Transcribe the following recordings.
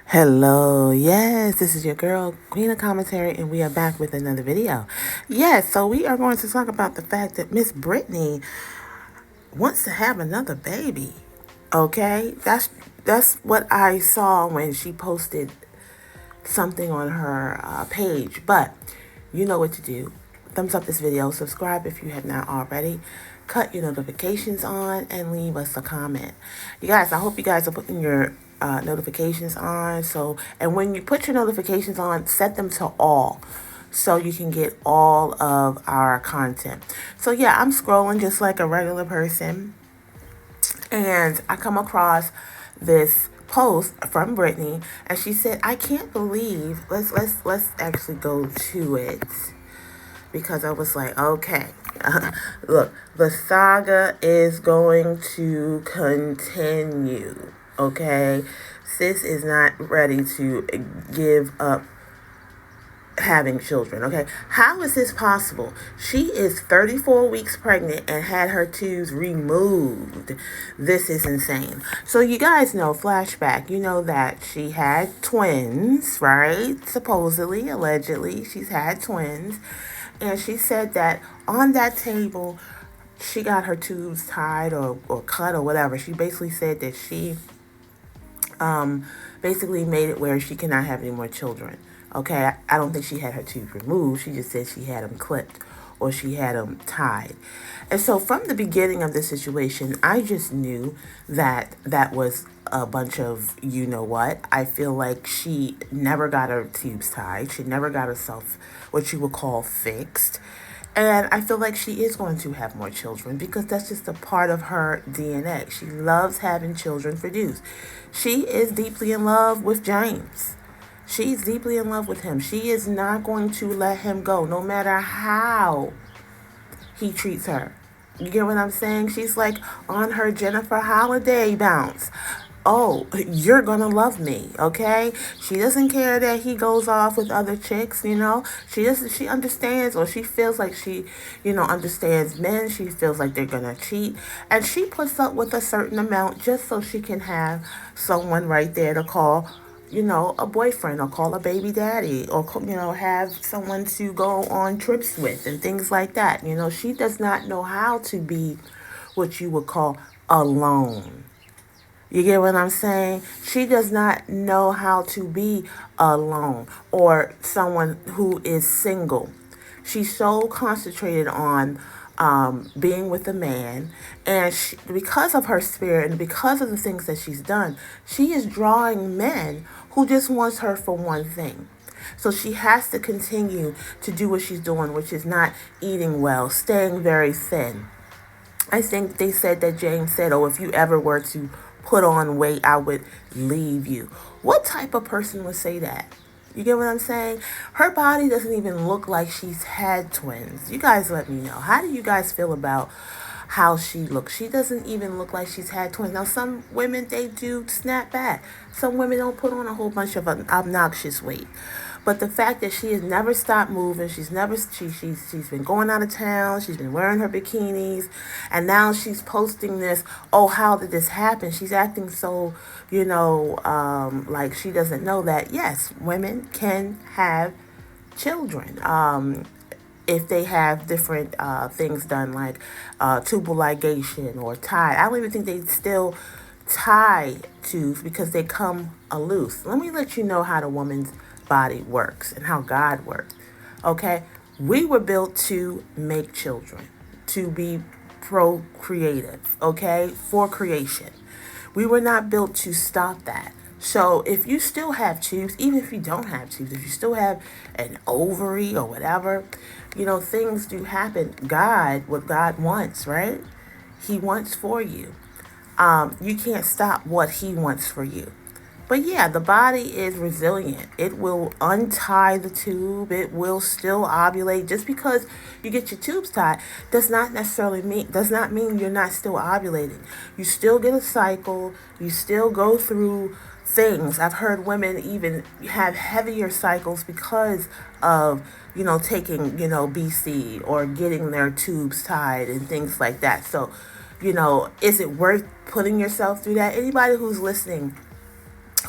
Hello, yes, this is your girl, Queen of Commentary, and we are back with another video. Yes, so we are going to talk about the fact that Ms Brittany wants to have another baby. Okay, that's what I saw when she posted something on her page. But you know what to do. Thumbs up this video, subscribe if you have not already, cut your notifications on, and leave us a comment. You guys, I hope you guys are putting your notifications on. And when you put your notifications on, set them to all so you can get all of our content. So yeah, I'm scrolling just like a regular person, and I come across this post from Britney, and she said, "I can't believe." Let's actually go to it, because I was like, okay, look, the saga is going to continue. Okay, sis is not ready to give up having children. Okay, how is this possible? She is 34 weeks pregnant and had her tubes removed. This is insane. So you guys know, flashback, you know that she had twins, right? Supposedly, allegedly, she's had twins. And she said that on that table, she got her tubes tied or cut or whatever. She basically said that she basically made it where she cannot have any more children. Okay, I don't think she had her tubes removed. She just said she had them clipped or she had them tied. And so from the beginning of this situation, I just knew that that was a bunch of you know what. I feel like she never got her tubes tied. She never got herself what you would call fixed. And I feel like she is going to have more children because that's just a part of her DNA. She loves having children produced. She is deeply in love with James. She's deeply in love with him. She is not going to let him go, no matter how he treats her. You get what I'm saying? She's like on her Jennifer Holiday bounce. Oh, you're gonna love me, okay? She doesn't care that he goes off with other chicks, you know? She understands, or she feels like she, understands men. She feels like they're gonna cheat. And she puts up with a certain amount just so she can have someone right there to call, a boyfriend, or call a baby daddy, or, have someone to go on trips with and things like that. She does not know how to be what you would call alone. You get what I'm saying? She does not know how to be alone or someone who is single. She's so concentrated on being with a man, and because of her spirit and because of the things that she's done, she is drawing men who just wants her for one thing. So she has to continue to do what she's doing, which is not eating well, staying very thin. I think they said that James said, "Oh, if you ever were to put on weight, I would leave you." What type of person would say that? You get what I'm saying? Her body doesn't even look like she's had twins. You guys let me know. How do you guys feel about how she looks? She doesn't even look like she's had twins. Now, some women, they do snap back. Some women don't put on a whole bunch of obnoxious weight. But the fact that she has never stopped moving, she's been going out of town, she's been wearing her bikinis, and now she's posting this. Oh, how did this happen? She's acting so, like she doesn't know that yes, women can have children. If they have different things done, like tubal ligation or tie. I don't even think they still tie tubes because they come loose. Let me let you know how the woman's body works and how God works. Okay? We were built to make children, to be procreative, okay? For creation. We were not built to stop that. So if you still have tubes, even if you don't have tubes, if you still have an ovary or whatever, things do happen. What God wants, right? He wants for you. You can't stop what he wants for you. But yeah, the body is resilient. It will untie the tube. It will still ovulate. Just because you get your tubes tied does not mean you're not still ovulating. You still get a cycle. You still go through things. I've heard women even have heavier cycles because of, taking, BC or getting their tubes tied and things like that. So, is it worth putting yourself through that? Anybody who's listening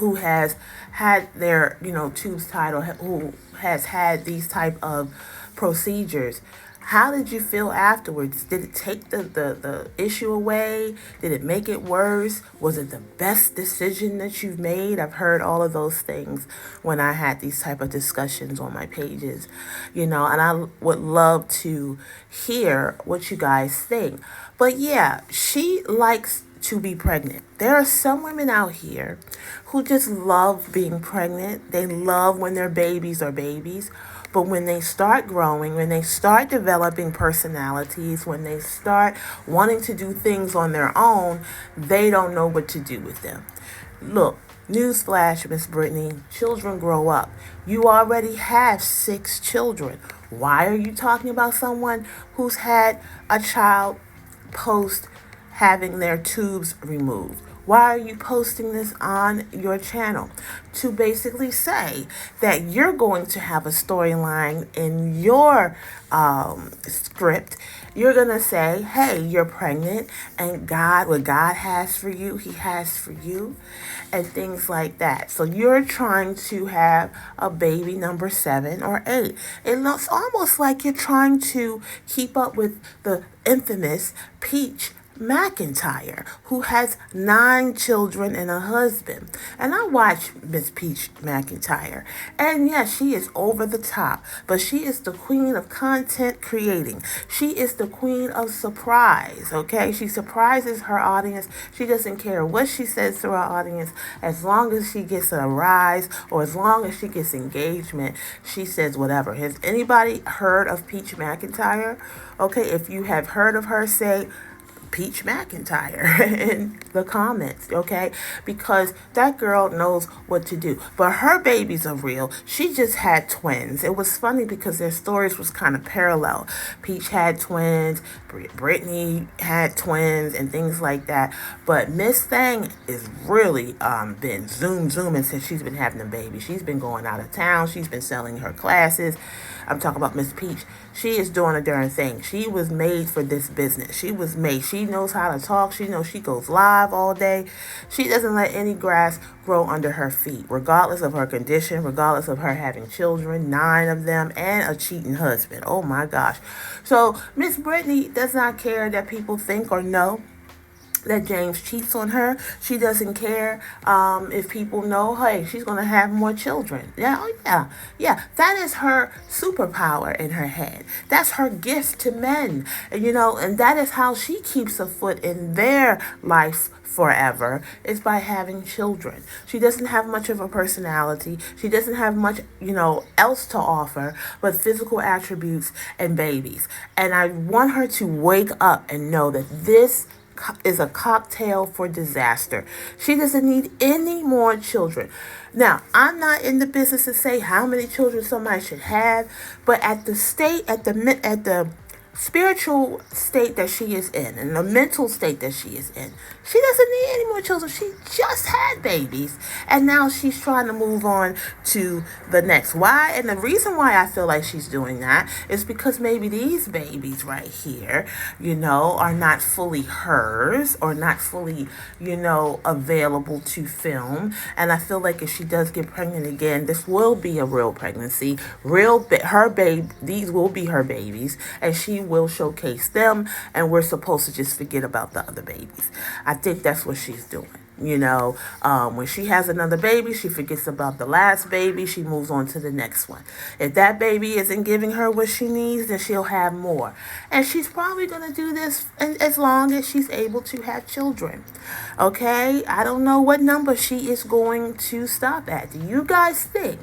who has had their, tubes tied, or who has had these type of procedures, how did you feel afterwards? Did it take the issue away? Did it make it worse? Was it the best decision that you've made? I've heard all of those things when I had these type of discussions on my pages, and I would love to hear what you guys think. But yeah, she likes to be pregnant. There are some women out here who just love being pregnant. They love when their babies are babies. But when they start growing, when they start developing personalities, when they start wanting to do things on their own, they don't know what to do with them. Look, newsflash, Ms Brittany, children grow up. You already have 6 children. Why are you talking about someone who's had a child post having their tubes removed? Why are you posting this on your channel? To basically say that you're going to have a storyline in your script. You're going to say, hey, you're pregnant, and what God has for you, He has for you, and things like that. So you're trying to have a baby number 7 or 8. It looks almost like you're trying to keep up with the infamous Peach McIntyre, who has 9 children and a husband. And I watch Miss Peach McIntyre, and yes, she is over the top, but she is the queen of content creating. She is the queen of surprise, okay? She surprises her audience. She doesn't care what she says to her audience. As long as she gets a rise, or as long as she gets engagement, she says whatever. Has anybody heard of Peach McIntyre? Okay, if you have heard of her, say Peach McIntyre in the comments, okay? Because that girl knows what to do. But her babies are real. She just had twins. It was funny because their stories was kind of parallel. Peach had twins, Britney had twins, and things like that. But Miss Thing is really been zooming since she's been having a baby. She's been going out of town. She's been selling her classes. I'm talking about Miss Peach. She is doing a darn thing. She was made for this business. She was made. She knows how to talk. She knows she goes live all day. She doesn't let any grass grow under her feet, regardless of her condition, regardless of her having children, 9 of them, and a cheating husband. Oh my gosh. So Miss Brittany does not care that people think or know that James cheats on her. She doesn't care if people know, hey, she's going to have more children. Yeah, oh yeah. That is her superpower in her head. That's her gift to men, and that is how she keeps a foot in their life forever, is by having children. She doesn't have much of a personality. She doesn't have much, else to offer but physical attributes and babies. And I want her to wake up and know that this is a cocktail for disaster. She doesn't need any more children. Now, I'm not in the business to say how many children somebody should have, but at the spiritual state that she is in, and the mental state that she is in, she doesn't need any more children. She just had babies, and now she's trying to move on to the next. Why? And the reason why I feel like she's doing that is because maybe these babies right here, are not fully hers, or not fully, available to film. And I feel like if she does get pregnant again, this will be a real pregnancy. These will be her babies, and she will showcase them, and we're supposed to just forget about the other babies. I think that's what she's doing. When she has another baby, she forgets about the last baby. She moves on to the next one. If that baby isn't giving her what she needs, then she'll have more. And she's probably going to do this as long as she's able to have children. Okay? I don't know what number she is going to stop at. Do you guys think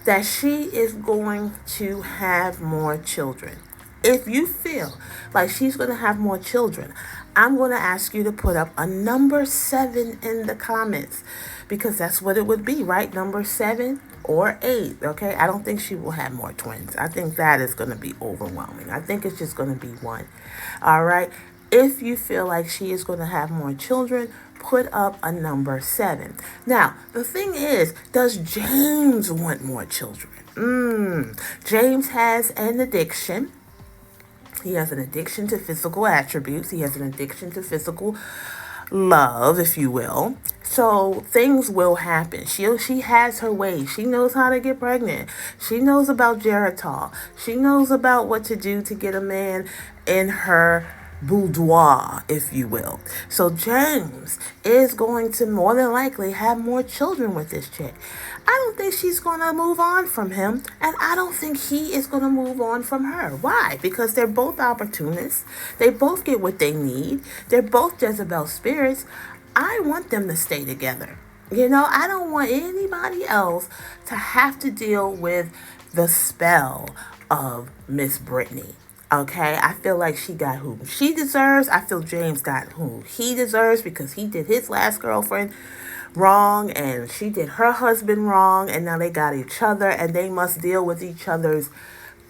that she is going to have more children? If you feel like she's going to have more children, I'm going to ask you to put up a number 7 in the comments, because that's what it would be, right? Number 7 or 8, okay? I don't think she will have more twins. I think that is going to be overwhelming. I think it's just going to be 1. All right? If you feel like she is going to have more children, put up a number 7. Now, the thing is, does James want more children? James has an addiction. He has an addiction to physical attributes. He has an addiction to physical, love, if you will. So things will happen. She has her ways. She knows how to get pregnant. She knows about Geritol. She knows about what to do to get a man in her boudoir, if you will. So James is going to more than likely have more children with this chick. I don't think she's going to move on from him, and I don't think he is going to move on from her. Why? Because they're both opportunists. They both get what they need. They're both Jezebel spirits. I want them to stay together. I don't want anybody else to have to deal with the spell of Ms Brittany. Okay, I feel like she got who she deserves. I feel James got who he deserves because he did his last girlfriend wrong and she did her husband wrong, and now they got each other and they must deal with each other's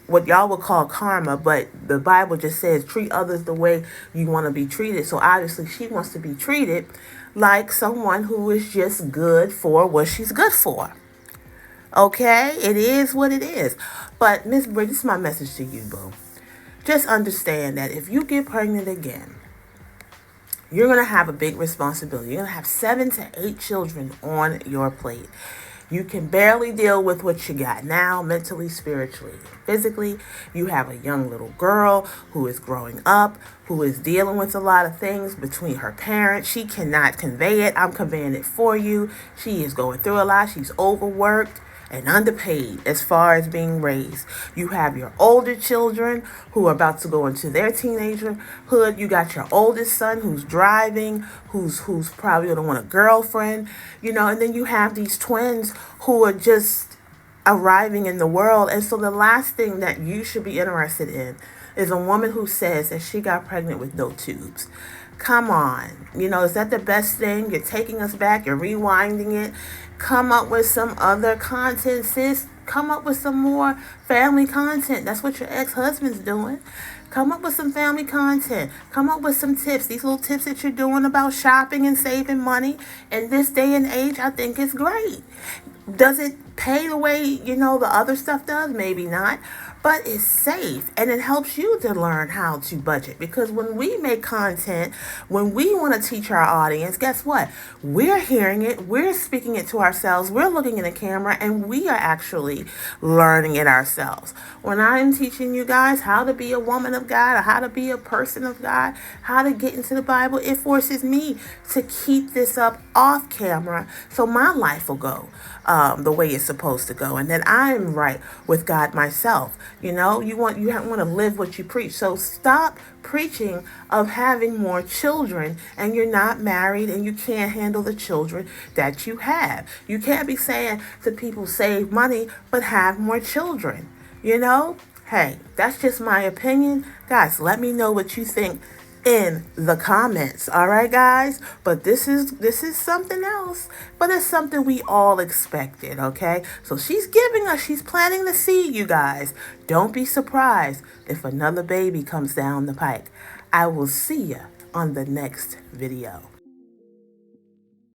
what y'all would call karma, but the Bible just says treat others the way you want to be treated. So obviously she wants to be treated like someone who is just good for what she's good for. Okay, it is what it is. But Miss Bridget, this is my message to you, boo. Just understand that if you get pregnant again, you're going to have a big responsibility. You're going to have 7 to 8 children on your plate. You can barely deal with what you got now, mentally, spiritually, physically. You have a young little girl who is growing up, who is dealing with a lot of things between her parents. She cannot convey it. I'm conveying it for you. She is going through a lot. She's overworked and underpaid as far as being raised. You have your older children who are about to go into their teenagerhood. You got your oldest son who's driving, who's probably going to want a girlfriend, and then you have these twins who are just arriving in the world. And so the last thing that you should be interested in is a woman who says that she got pregnant with no tubes. Come on. Is that the best thing? You're taking us back. You're rewinding it. Come up with some other content, sis. Come up with some more family content. That's what your ex-husband's doing. Come up with some family content. Come up with some tips. These little tips that you're doing about shopping and saving money in this day and age, I think is great. Does it pay the way, the other stuff does? Maybe not. But it's safe and it helps you to learn how to budget, because when we make content, when we want to teach our audience, guess what? We're hearing it, we're speaking it to ourselves, we're looking in the camera, and we are actually learning it ourselves. When I'm teaching you guys how to be a woman of God or how to be a person of God, how to get into the Bible, it forces me to keep this up off camera so my life will go the way it's supposed to go, and that I'm right with God myself. You want to live what you preach. So stop preaching of having more children and you're not married and you can't handle the children that you have. You can't be saying to people save money but have more children. Hey, that's just my opinion. Guys, let me know what you think in the comments. All right, guys? But this is something else, but it's something we all expected, okay? So she's planting the seed, you guys. Don't be surprised if another baby comes down the pike. I will see you on the next video.